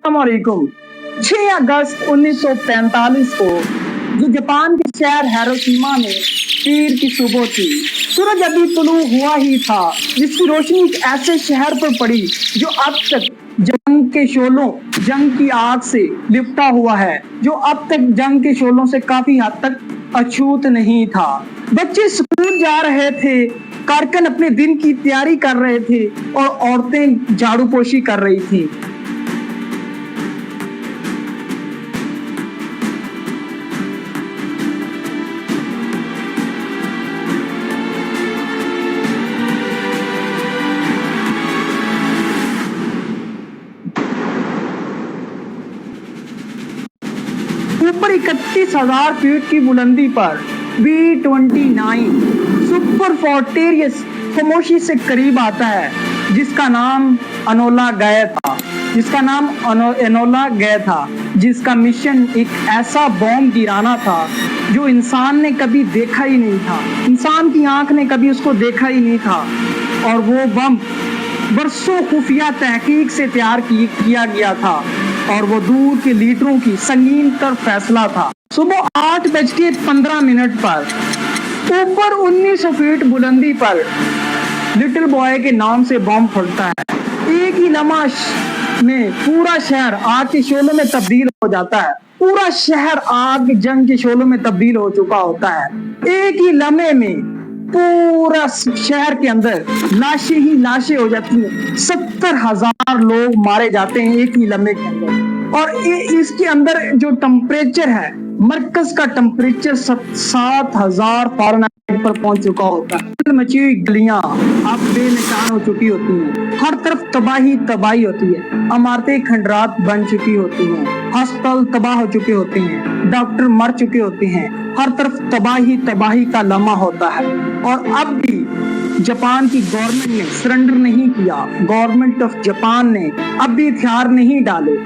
अस्सलामुअलैकुम। 6 अगस्त 1945 को जो जापान के शहर हिरोशिमा में पीर की सुबह थी। सूरज अभी तुलू हुआ ही था, जिसकी रोशनी एक ऐसे शहर पर पड़ी जो अब तक जंग के शोलों, जंग की आग से लिपटा हुआ है, जो अब तक जंग के शोलों से काफी हद तक अछूत नहीं था। बच्चे स्कूल जा रहे थे, कारकुन अपने दिन की तैयारी कर रहे थे और औरतें झाड़ू पोशी कर रही थी। ऊपर 31,000 फीट की बुलंदी पर B-29 सुपर फोर्टेरियस खामोशी से करीब आता है, जिसका नाम एनोला गए था, जिसका मिशन एक ऐसा बॉम्ब गिराना था जो इंसान ने कभी देखा ही नहीं था, इंसान की आंख ने कभी उसको देखा ही नहीं था। और वो बम बरसों खुफिया तहकीक से तैयार किया गया था और वो दूर के लीडरों की संगीन तर फैसला था। सुबह 8:15 पर ऊपर 1900 फीट बुलंदी पर लिटिल बॉय के नाम से बॉम्ब फटता है। एक ही लम्हा में पूरा शहर आग के शोलों में तब्दील हो जाता है। पूरा शहर आग जंग के शोलों में तब्दील हो चुका होता है। एक ही लम्हे में पूरा शहर के अंदर लाशें ही लाशें हो जाती हैं। 70,000 लोग मारे जाते हैं एक ही लम्हे के अंदर। और इसके अंदर जो टेम्परेचर है, मरकज का टेम्परेचर 7,000 फ़ारेनहाइट पर पहुंच चुका होता है। मची हुई गलियां अब बेनिशान हो चुकी होती हैं। हर तरफ तबाही होती है। इमारतें खंडरात बन चुकी होती हैं। अस्पताल तबाह हो चुके होते हैं। डॉक्टर मर चुके होते हैं। हर तरफ तबाही का लम्हा होता है। और अब भी जापान की गवर्नमेंट ने सरेंडर नहीं किया। गवर्नमेंट ऑफ जापान ने अब भी हथियार नहीं डाले।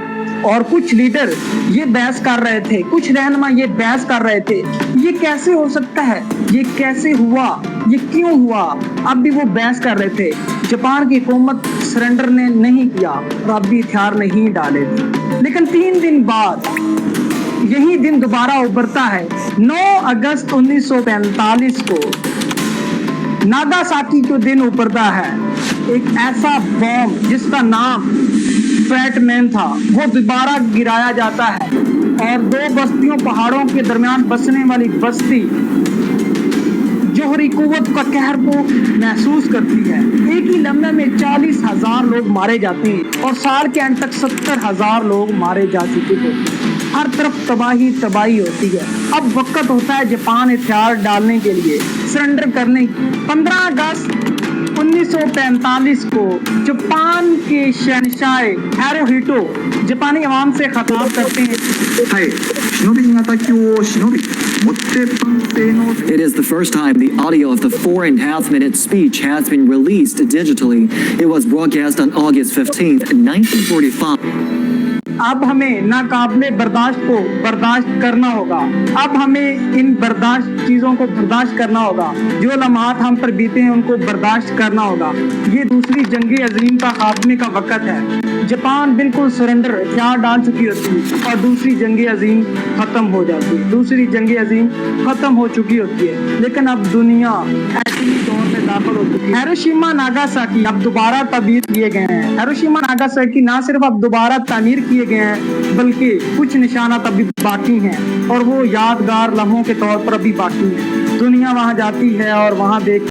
और कुछ लीडर ये बहस कर रहे थे, कुछ रहनुमा ये बहस कर रहे थे, ये कैसे हो सकता है, ये कैसे हुआ, ये क्यों हुआ। अब भी वो बहस कर रहे थे। जापान की हुकूमत सरेंडर ने नहीं किया और अब भी हथियार नहीं डाले थे। लेकिन 3 दिन बाद यही दिन दोबारा उभरता है। 9 अगस्त 1945 को नागासाकी को दिन उभरता है। एक ऐसा बॉम्ब जिसका नाम फैटमैन था, वो दोबारा गिराया जाता है और 2 बस्तियों पहाड़ों के दरमियान बसने वाली बस्ती जोहरी कुव्वत का कहर को महसूस करती है। एक ही लम्हे में 40,000 लोग मारे जाते हैं और साल के अंत तक 70,000 लोग मारे जा चुके थे। हर तरफ तबाही होती है। अब वक्त होता है जापान हथियार डालने के लिए, सरेंडर करने। 15 अगस्त 1945 को जापान के शहंशाह हिरोहितो जापानी अवाम से खिताब करते हैं। It is the first time the audio of the 4.5-minute speech has been released digitally. It was broadcast on August 15th, 1945. अब हमें नाकाबिले बर्दाश्त को बर्दाश्त करना होगा। अब हमें इन बर्दाश्त चीजों को बर्दाश्त करना होगा। जो लम्हात हम पर बीते हैं उनको बर्दाश्त करना होगा। ये दूसरी जंग अजीम का खात्मे का वक्त है। जापान बिल्कुल सरेंडर हथियार डाल चुकी होती है और दूसरी जंग अजीम खत्म हो जाती है। दूसरी जंग अजीम खत्म हो चुकी होती है। लेकिन अब दुनिया ऐसी दौर में दाखिल हो चुकी है। हिरोशिमा नागासाकी अब दोबारा तबदील किए गए हैं। हिरोशिमा नागासाकी ना सिर्फ अब दोबारा तामीर किए गए हैं, बल्कि कुछ निशानात अभी बाकी हैं और वो यादगार लम्हों के तौर पर अभी बाकी हैं। दुनिया वहां जाती है और वहां देख